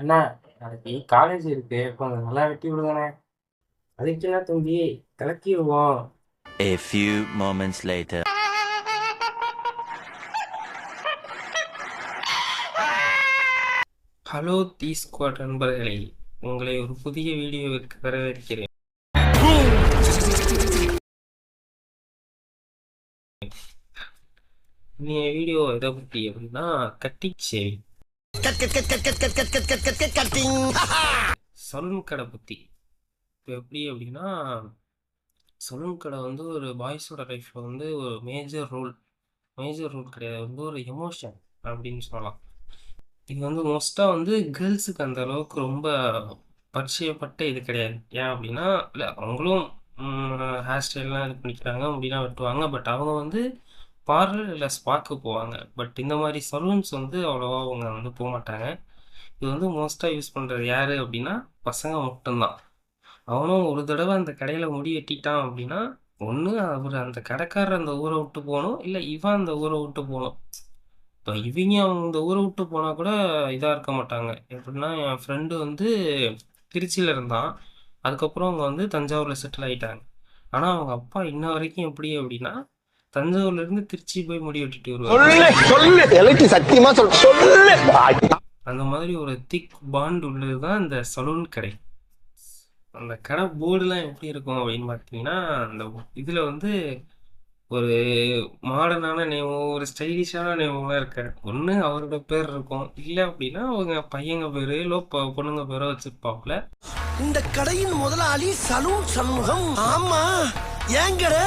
அண்ணா, நாளைக்கு காலேஜ் இருக்கு. கொஞ்சம் நல்லா வெட்டி விடுங்கண்ணே. அதுக்கு என்ன தம்பி, கலக்கிடுவோம். A few moments later. Hello T squad நண்பர்களே, உங்களை ஒரு புதிய வீடியோவிற்கு வரவேற்கிறேன். இன்னைய வீடியோ எதை பற்றி அப்படின்னா கட்டிங் ஷேவிங், சலூன் கடை பற்றி. இப்போ எப்படி அப்படின்னா, சலூன் கடை வந்து ஒரு பாய்ஸோட லைஃப்பில் வந்து ஒரு மேஜர் ரோல் கிடையாது, வந்து ஒரு எமோஷன் அப்படின்னு சொல்லலாம். இது வந்து மோஸ்ட்டாக வந்து கேர்ள்ஸுக்கு அந்த அளவுக்கு ரொம்ப பரிச்சயப்பட்ட இது கிடையாது. ஏன் அப்படின்னா, இல்லை அவங்களும் ஹேர் ஸ்டைல்லாம் இது பண்ணிக்கிறாங்க, முடியெல்லாம் வெட்டுவாங்க. பட் அவங்க வந்து பார்லர் இல்லை ஸ்பாக்கு போவாங்க. பட் இந்த மாதிரி சலூன்ஸ் வந்து அவ்வளோவா அவங்க வந்து போக மாட்டாங்க. இது வந்து மோஸ்ட்டாக யூஸ் பண்ணுறது யார் அப்படின்னா பசங்க மட்டும்தான். அவனும் ஒரு தடவை அந்த கடையில் முடி வெட்டிட்டான் அப்படின்னா, ஒன்று அவர் அந்த கடைக்காரர் அந்த ஊரை விட்டு போகணும், இல்லை இவன் அந்த ஊரை விட்டு போகணும். இப்போ இவங்க அவங்க இந்த ஊரை விட்டு போனால் கூட இதாக இருக்க மாட்டாங்க. எப்படின்னா, என் ஃப்ரெண்டு வந்து திருச்சியில் இருந்தான். அதுக்கப்புறம் அவங்க வந்து தஞ்சாவூரில் செட்டில் ஆகிட்டாங்க. ஆனால் அவங்க அப்பா இன்ன வரைக்கும் எப்படி அப்படின்னா, தஞ்சாவூர்லேருந்து திருச்சி போய் முடி வெட்டிட்டு வருவார். சத்தியமா சொல்லு. அந்த மாதிரி ஒரு திக் பாண்ட் உள்ளது தான் இந்த சலூன் கடை. அந்த கடை போர்டுலாம் எப்படி இருக்கும் அப்படின்னு பார்த்தீங்கன்னா, அந்த இதில் வந்து ஒரு மாடர்னான நேமோ, ஒரு ஸ்டைலிஷான நேமோலாம் இருக்காது. ஒன்று அவரோட பேர் இருக்கும், இல்லை அப்படின்னா அவங்க பையங்க பேர் இல்லை பொண்ணுங்க பேரோ வச்சிருப்பாப்புல. இந்த கடையின் முதலாளி சலூன் சண்முகம். ஆமா, ஏன் கடை?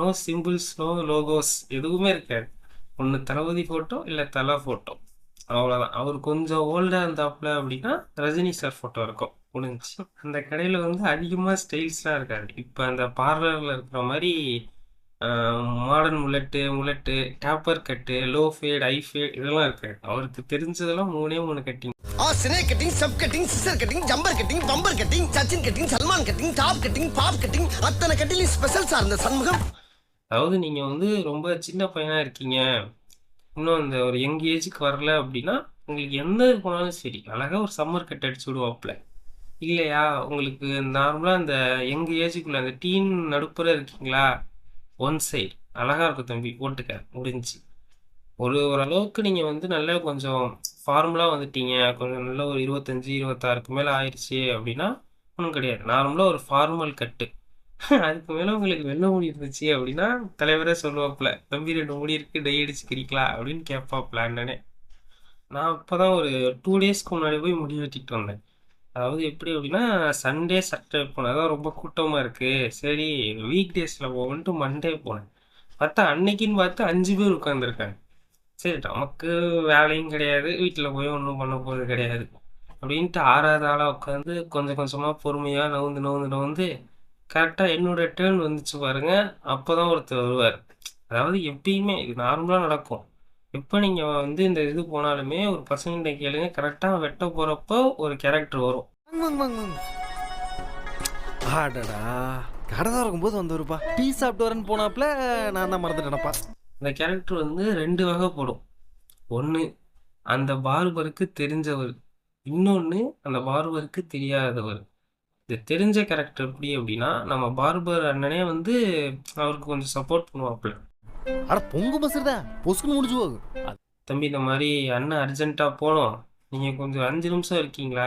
நோ சிம்பிள்ஸ், நோ லோகோஸ், எதுவுமே இருக்காது. ஒன்று தளபதி ஃபோட்டோ இல்லை தலை ஃபோட்டோ, அவ்வளோதான். அவர் கொஞ்சம் ஓல்டாக இருந்தாப்புல அப்படின்னா ரஜினி சார் ஃபோட்டோ இருக்கும், முடிஞ்சுச்சு. அந்த கடையில் வந்து அதிகமாக ஸ்டைல்ஸ்லாம் இருக்காது. இப்போ அந்த பார்லரில் இருக்கிற மாதிரி modern mullet, taper cut, low fade, high fade இதெல்லாம் இருக்காது. அவருக்கு தெரிஞ்சதெல்லாம் மூணு கட்டிங். சினே கட்டிங், சப் cutting, scissor cutting, jumper cutting, bumper cutting, Sachin cutting, Salman cutting, top cutting, bob cutting, அத்தனை கட்டிங் ஸ்பெஷல் சார் இந்த சண்முகம். அதாவது நீங்கள் வந்து ரொம்ப சின்ன பையனாக இருக்கீங்க, இன்னும் அந்த ஒரு யங் ஏஜுக்கு வரல அப்படின்னா, உங்களுக்கு எந்த இது போனாலும் சரி அழகாக ஒரு சம்மர் கட் அடிச்சு விடுவாப்புல. இல்லையா, உங்களுக்கு நார்மலாக அந்த யங் ஏஜுக்குள்ள அந்த டீன் நடுப்புற இருக்கீங்களா, ஒன் சைடு அழகாக இருக்கும் தம்பி, போட்டுக்க, முடிஞ்சு. ஓரளவுக்கு நீங்கள் வந்து நல்லா கொஞ்சம் ஃபார்முலாக வந்துட்டீங்க, கொஞ்சம் நல்ல ஒரு 25-26க்கு மேலே ஆயிடுச்சு அப்படின்னா ஒன்றும் கிடையாது. நார்மலாக ஒரு ஃபார்மல் கட்டு. அதுக்கு மேலே உங்களுக்கு வெள்ளை முடி இருந்துச்சு அப்படின்னா தலைவரே சொல்லுவாப்புல, தம்பி 2 முடி இருக்குது, டை அடிச்சுக்கிறீங்களா அப்படின்னு கேட்பாப்புல அண்ணனே. நான் இப்போ தான் ஒரு 2 டேஸ்க்கு முன்னாடி போய் முடி வெட்டிட்டு வந்தேன். அதாவது எப்படி அப்படின்னா, சண்டே சாட்டர்டே போனேன், அதான் ரொம்ப கூட்டமாக இருக்குது, சரி வீக் டேஸில் போகணுன்ட்டு மண்டே போனேன். பார்த்தா அன்னைக்குன்னு பார்த்து 5 பேர் உட்காந்துருக்காங்க. சரி நமக்கு வேலையும் கிடையாது, வீட்டில் போய் ஒன்றும் பண்ண போகிறது கிடையாது அப்படின்ட்டு 6வது ஆளாக உட்காந்து கொஞ்சம் கொஞ்சமாக பொறுமையாக நவுந்து கரெக்டாக என்னோட டேர்ன் வந்துச்சு பாருங்க. அப்போ தான் ஒருத்தர் வருவார். அதாவது எப்பயுமே இது நார்மலாக நடக்கும். எப்போ நீங்கள் வந்து இந்த இது போனாலுமே ஒரு பசங்கிட்ட கேளுங்க, கரெக்டாக வெட்ட போகிறப்போ ஒரு கேரக்டர் வரும். ஆடடா, கடை திறக்கும்போது வந்தவருப்பா, டீ சாப்பிட்டு வரேன்னு போனாப்புல, நான் தான் மறந்துட்டேனப்பா. அந்த கேரக்டர் வந்து 2 வகைப்படும். ஒன்று அந்த பார்பருக்கு தெரிஞ்சவர், இன்னொன்று அந்த பார்பருக்கு தெரியாதவர். இது தெரிஞ்ச கேரக்டர் எப்படி அப்படின்னா, நம்ம பார்பர் அண்ணனே வந்து அவருக்கு கொஞ்சம் சப்போர்ட் பண்ணுவாப்புல. அட பொங்கு பஸ்ஸுடா, பொசுக்குன்னு முடிஞ்சு போகுது. தம்பி இந்த மாதிரி அண்ணன் அர்ஜென்ட்டாக போனோம், நீங்கள் கொஞ்சம் 5 நிமிஷம் இருக்கீங்களா,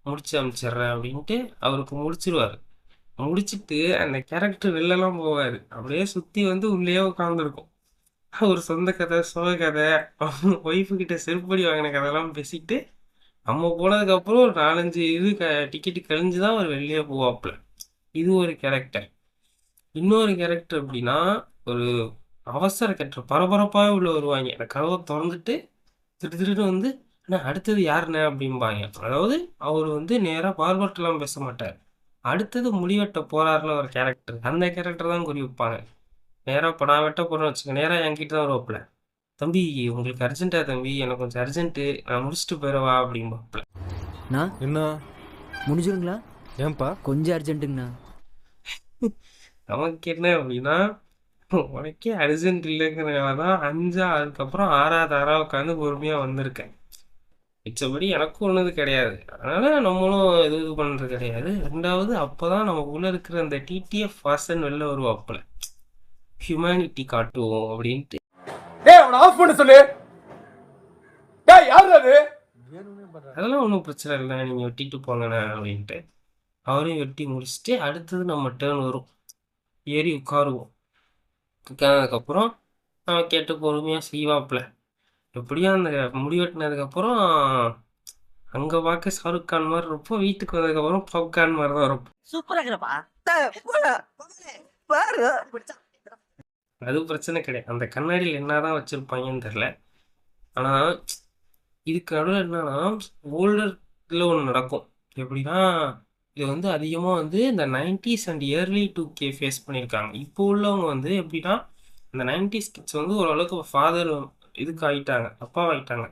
முடிச்சு அனுப்பிச்சிட்றேன் அப்படின்ட்டு அவருக்கு முடிச்சிருவார். முடிச்சுட்டு அந்த கேரக்டர் வெளிலலாம் போவார், அப்படியே சுற்றி வந்து உள்ளேயே உட்காந்துருக்கும். ஒரு சொந்த கதை, சோக கதை, அவங்க ஒய்ஃபு கிட்ட செருப்படி வாங்கின கதைலாம் பேசிக்கிட்டு நம்ம போனதுக்கப்புறம் ஒரு 4-5 இது டிக்கெட்டு கழிஞ்சு தான் அவர் வெளியே போவாப்புல. இது ஒரு கேரக்டர். இன்னொரு கேரக்டர் எப்படின்னா, ஒரு அவசர கேரக்டர், பரபரப்பாகவே உள்ள வருவாங்க. அந்த கதவை திறந்துட்டு திருட்டு வந்து அண்ணா அடுத்தது யாருண்ணே அப்படிம்பாங்க. அதாவது அவர் வந்து நேராக பார்பர்ட்டெலாம் பேச மாட்டார், அடுத்தது முடிவெட்ட போறாருல ஒரு கேரக்டர், அந்த கேரக்டர் தான் குறி வைப்பாங்க. நேராக இப்போ நான் வெட்ட போகிறேன்னு வச்சுக்க, நேராக என்கிட்ட தான் வருவாப்புல, தம்பி உங்களுக்கு அர்ஜென்ட்டா தம்பி, எனக்கு கொஞ்சம் அர்ஜென்ட்டு, நான் முடிச்சுட்டு போயிடவா அப்படிம்பாப்புல. நான் என்ன முடிஞ்சிருங்களா? ஏன்பா? கொஞ்சம் அர்ஜென்ட்டுங்கண்ணா. நமக்கு என்ன அப்படின்னா, உனக்கே அர்ஜென்ட் இல்லைங்கிறனால தான் 5 அதுக்கப்புறம் 6வது உட்காந்து பொறுமையாக வந்திருக்கேன். மிச்சபடி எனக்கும் ஒன்றுது கிடையாது. அதனால நம்மளும் இது பண்ணுறது கிடையாது. ரெண்டாவது அப்போ தான் நமக்குள்ளே இருக்கிற அந்த டிடிஎஃப் வாசன் வெளில வருவாப்புல, ஹியூமனிட்டி காட்டுவோம் அப்படின்ட்டு. டேய் அவனை ஆஃப் பண்ண சொல்லு. டேய் யார் அது? அதெல்லாம் ஒன்றும் பிரச்சனை இல்லை, நீங்கள் வெட்டிட்டு போங்கண்ணே அப்படின்ட்டு அவரையும் வெட்டி முடிச்சுட்டு அடுத்தது நம்ம டேர்ன் வரும். ஏறி உட்காருவோம். உட்கார்ந்ததுக்கப்புறம் நம்ம கேட்டு பொறுமையாக செய்வாப்புல. எப்படியும் அந்த முடி வெட்டினதுக்கப்புறம் அங்கே பார்க்க ஷாருக் கான் மாதிரி இருப்போம், வீட்டுக்கு வந்ததுக்கப்புறம் பாப்கார்ன் மாதிரி தான் இருக்கும். அது பிரச்சனை கிடையாது. அந்த கண்ணாடியில் என்னதான் வச்சுருப்பாங்கன்னு தெரில. ஆனால் இதுக்கு நடுவில் என்னன்னா ஓல்டரில் ஒன்று நடக்கும். எப்படின்னா இது வந்து அதிகமாக வந்து இந்த 90s and yearly 2K face பண்ணியிருக்காங்க. இப்போ உள்ளவங்க வந்து எப்படின்னா இந்த 90s கிட்ஸ் வந்து ஓரளவுக்கு ஃபாதர் இதுக்கு ஆகிட்டாங்க, அப்பா ஆகிட்டாங்க.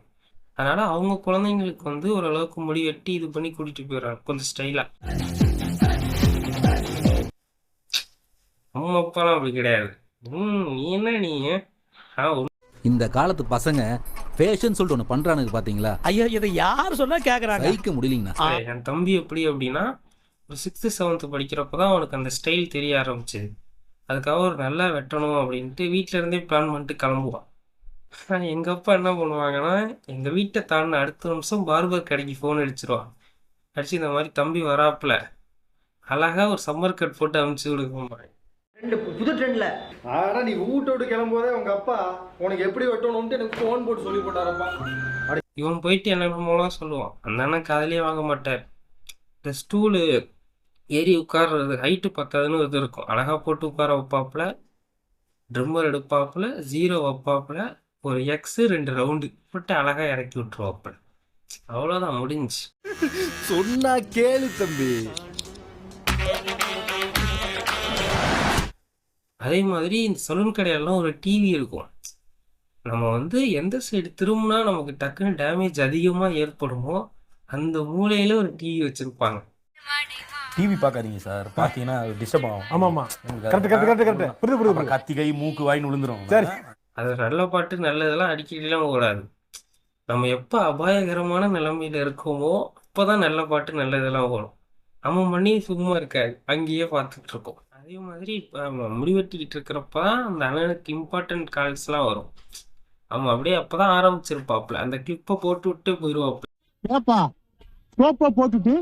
அதனால் அவங்க குழந்தைங்களுக்கு வந்து ஓரளவுக்கு முடி வெட்டி இது பண்ணி கூட்டிகிட்டு போயிடுறாங்க கொஞ்சம் ஸ்டைலாக. நம்ம அப்பாலாம் அப்படி கிடையாது. நீ என்ன நீ இந்த காலத்து பசங்க ஃபேஷன் சொல்லிட்டு ஒன்று பண்றானுங்க பாத்தீங்களா? ஐயா இதை யார் சொன்னா கேக்குறாங்க. சகிக்க முடியலங்கண்ணா. என் தம்பி எப்படி அப்படின்னா ஒரு 6th 7th படிக்கிறப்ப தான் அவனுக்கு அந்த ஸ்டைல் தெரிய ஆரம்பிச்சுது. அதுக்காக ஒரு நல்லா வெட்டணும் அப்படின்ட்டு வீட்டில இருந்தே பிளான் பண்ணிட்டு கிளம்புவான். ஆனால் எங்கள் அப்பா என்ன பண்ணுவாங்கன்னா எங்கள் வீட்டை தாண்டின அடுத்த நிமிஷம் பார்பர் கடைக்கு ஃபோன் அடிச்சிருவான். அடிச்சு இந்த மாதிரி தம்பி வராப்புல அழகா ஒரு சம்மர் கட் போட்டு அனுப்பிச்சு கொடுக்க. புது ட்ரெண்ட்ல ஆடா நீ வீட்டோடு கிளம்போதே உங்க அப்பா உனக்கு எப்படி வெட்டணும்ட்டு எனக்கு ஃபோன் போட்டு சொல்லி போட்டாரப்பா. இவன் போயிட்டு என்னென்னமோலாம் சொல்லுவான். அந்த அண்ணன் காதலியே வாங்க மாட்டார். இந்த ஸ்டூலு ஏறி உட்கார்றது ஹைட்டு பத்தாதுன்னு இது இருக்கும், அழகாக போட்டு உட்கார வைப்பாப்புல, ட்ரிம்மர் எடுப்பாப்புல, 0 வைப்பாப்புல, ஒரு எக்ஸு 2 ரவுண்டு போட்டு அழகாக இறக்கி விட்டுருவாப்புல. அவ்வளோதான், முடிஞ்சு. சொன்னா கேளு தம்பி. அதே மாதிரி இந்த சலூன் கடையெல்லாம் ஒரு டிவி இருக்கும். நம்ம வந்து எந்த சைடு திரும்பினா நமக்கு டக்குன்னு டேமேஜ் அதிகமாக ஏற்படுமோ அந்த மூலையில் ஒரு டிவி வச்சுருப்பாங்க. டிவி பார்க்காதீங்க சார், பார்த்தீங்கன்னா டிஸ்டர்ப் ஆகும். ஆமாமா கரெக்ட் புரியுது. கத்தி கை மூக்கு வாயின்னு விழுந்துரும். சரி அது நல்ல பாட்டு நல்லதெல்லாம் அடிக்கடிலாம் ஓடாது. நம்ம எப்போ அபாயகரமான நிலைமையில் இருக்கோமோ அப்போ தான் நல்ல பாட்டு நல்லதெல்லாம் ஓடும். நம்ம மணி சும்மா இருக்காது, அங்கேயே பார்த்துட்டு இருக்கோம். அதே மாதிரி இப்போ முடிவெட்டிக்கிட்டு இருக்கிறப்ப தான் அந்த அண்ணனுக்கு இம்பார்ட்டன்ட் கால்ஸ்லாம் வரும். அவன் அப்படியே அப்போ தான் ஆரம்பிச்சிருப்பாப்புல, அந்த கிளிப்பை போட்டு விட்டு போயிடுவாப்புல. ஏப்பா சோப்பை போட்டுட்டு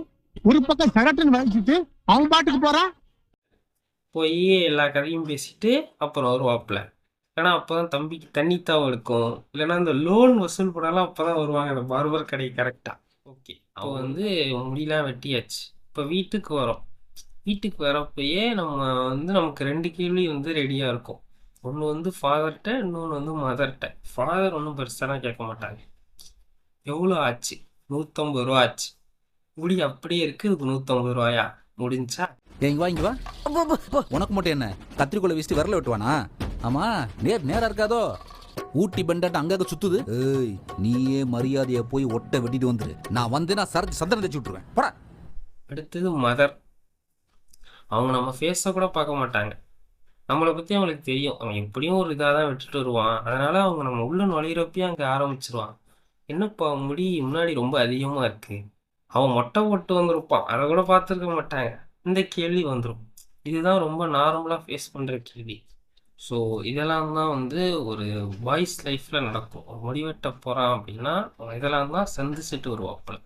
ஒரு பக்கம் சகட்டுன்னு வலிச்சுட்டு அவன் பாட்டுக்கு போறான். போய் எல்லா கதையும் பேசிட்டு அப்புறம் வருவாப்புல. ஏன்னா அப்போ தான் தம்பிக்கு தண்ணித்தாவும் எடுக்கும், இல்லைன்னா அந்த லோன் வசூல் பண்ணாலும் அப்போ தான் வருவாங்க அந்த பார்பர் கடை கரெக்டாக. ஓகே, அப்போ வந்து முடியெலாம் வெட்டியாச்சு. இப்போ வீட்டுக்கு வரோம். வீட்டுக்கு வரப்பயே நம்ம வந்து நமக்கு 2 கேள்வி வந்து ரெடியாக இருக்கும். ஒன்று வந்து ஃபாதர்கிட்ட, இன்னொன்று வந்து மதர்கிட்ட. ஃபாதர் ஒன்றும் பெருசாலாம் கேட்க மாட்டாங்க. எவ்வளோ ஆச்சு? 150 ரூபா ஆச்சு. முடி அப்படியே இருக்குது, இதுக்கு 150 ரூபாயா? முடிஞ்சா? இங்க வா இங்க வா. உனக்கு மட்டும் என்ன கத்திரிக்கோளை வீசிட்டு விரல வெட்டுவானா? ஆமா நேரா இருக்காதோ. ஊட்டி பெண்டாட்ட அங்க சுத்துது. ஏய் நீயே மரியாதையா போய் ஒட்ட வெட்டிட்டு வந்துரு. நான் வந்தேன்னா சரத்து சந்தனம் தச்சு விட்டுருவேன். போடா. அடுத்தது மதர். அவங்க நம்ம ஃபேஸை கூட பார்க்க மாட்டாங்க. நம்மளை பற்றி அவங்களுக்கு தெரியும், அவன் எப்படியும் ஒரு இதாக தான் விட்டுட்டு வருவான். அதனால் அவங்க நம்ம உள்ள நுழையிறப்பயே அங்கே ஆரம்பிச்சிருவான். என்னப்பா முடி முன்னாடி ரொம்ப அதிகமாக இருக்குது. அவன் மொட்டை போட்டு வந்திருப்பான், அதை கூட பார்த்துருக்க மாட்டாங்க. இந்த கேள்வி வந்துடும். இதுதான் ரொம்ப நார்மலாக ஃபேஸ் பண்ணுற கேள்வி. ஸோ இதெல்லாம் தான் வந்து ஒரு பாய்ஸ் லைஃப்பில் நடக்கும். முடிவெட்ட போகிறான் அப்படின்னா இதெல்லாம் தான் சந்திச்சுட்டு வருவாப்புல.